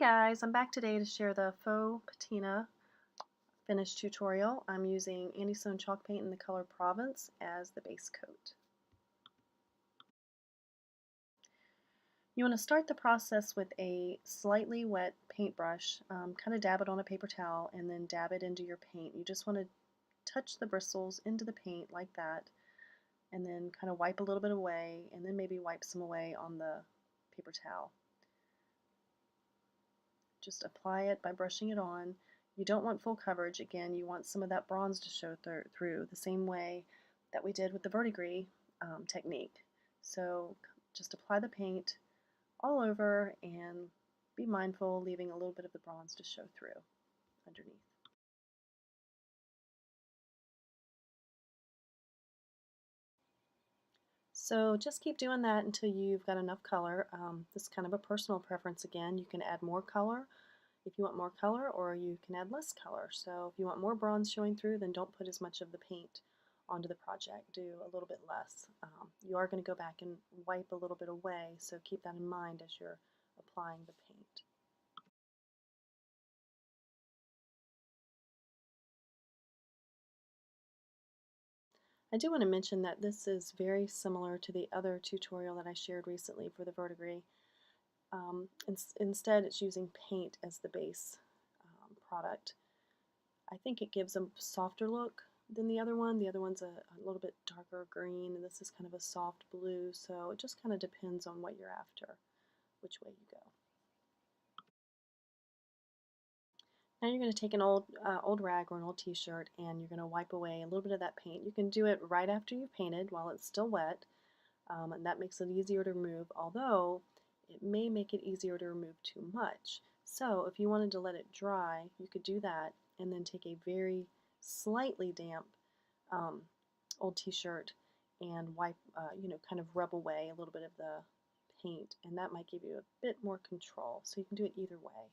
Guys, I'm back today to share the faux patina finish tutorial. I'm using anti-sewn chalk paint in the color Provence as the base coat. You want to start the process with a slightly wet paintbrush, kind of dab it on a paper towel and then dab it into your paint. You just want to touch the bristles into the paint like that and then kind of wipe a little bit away and then maybe wipe some away on the paper towel. Just apply it by brushing it on. You don't want full coverage. Again, you want some of that bronze to show through the same way that we did with the verdigris technique. So just apply the paint all over and be mindful, leaving a little bit of the bronze to show through underneath. So just keep doing that until you've got enough color. This is kind of a personal preference again. You can add more color if you want more color, or you can add less color. So if you want more bronze showing through, then don't put as much of the paint onto the project. Do a little bit less. You are going to go back and wipe a little bit away, so keep that in mind as you're applying the paint. I do want to mention that this is very similar to the other tutorial that I shared recently for the verdigris. Instead, it's using paint as the base product. I think it gives a softer look than the other one. The other one's a little bit darker green, and this is kind of a soft blue, so it just kind of depends on what you're after, which way you go. Now you're going to take an old rag or an old t-shirt and you're going to wipe away a little bit of that paint. You can do it right after you've painted while it's still wet, and that makes it easier to remove, although it may make it easier to remove too much. So if you wanted to let it dry, you could do that and then take a very slightly damp old t-shirt and wipe, kind of rub away a little bit of the paint, and that might give you a bit more control. So you can do it either way.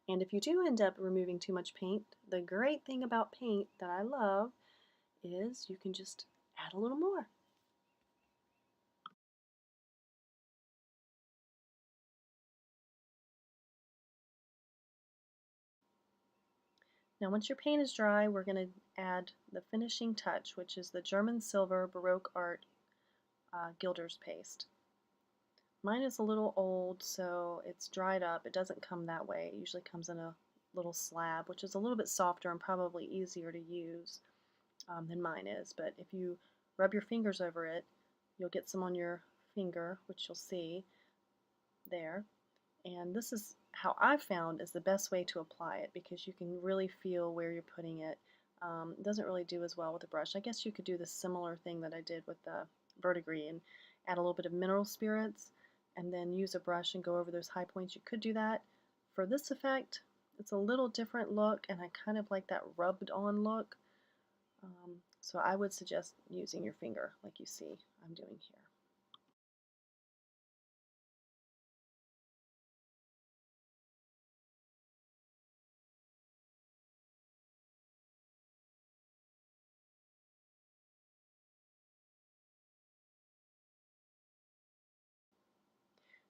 And if you do end up removing too much paint, the great thing about paint that I love is you can just add a little more. Now once your paint is dry, we're going to add the finishing touch, which is the German Silver Baroque Art Gilder's Paste. Mine is a little old, so it's dried up. It doesn't come that way. It usually comes in a little slab, which is a little bit softer and probably easier to use than mine is. But if you rub your fingers over it, you'll get some on your finger, which you'll see there. And this is how I've found is the best way to apply it, because you can really feel where you're putting it. It doesn't really do as well with a brush. I guess you could do the similar thing that I did with the verdigris and add a little bit of mineral spirits and then use a brush and go over those high points. You could do that. For this effect, it's a little different look, and I kind of like that rubbed on look. So I would suggest using your finger like you see I'm doing here.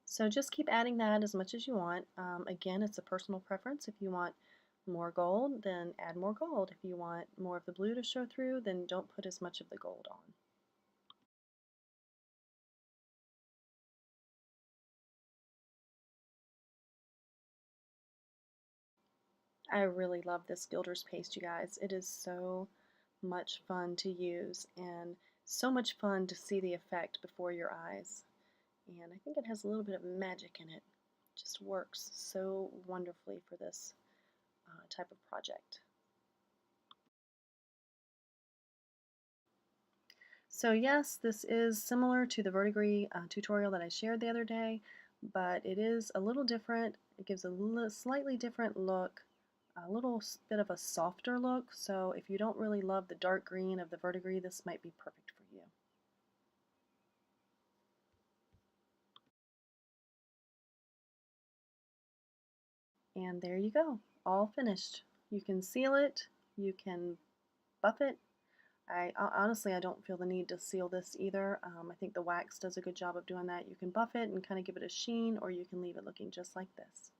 So just keep adding that as much as you want. Again, it's a personal preference. If you want more gold, then add more gold. If you want more of the blue to show through, then don't put as much of the gold on. I really love this Gilder's paste, you guys. It is so much fun to use and so much fun to see the effect before your eyes. And I think it has a little bit of magic in it. It just works so wonderfully for this type of project. So yes, this is similar to the verdigris tutorial that I shared the other day, but it is a little different. It gives a slightly different look, a little bit of a softer look, so if you don't really love the dark green of the verdigris, this might be perfect for you. And there you go, all finished. You can seal it, you can buff it, Honestly, I don't feel the need to seal this either. I think the wax does a good job of doing that. You can buff it and kind of give it a sheen, or you can leave it looking just like this.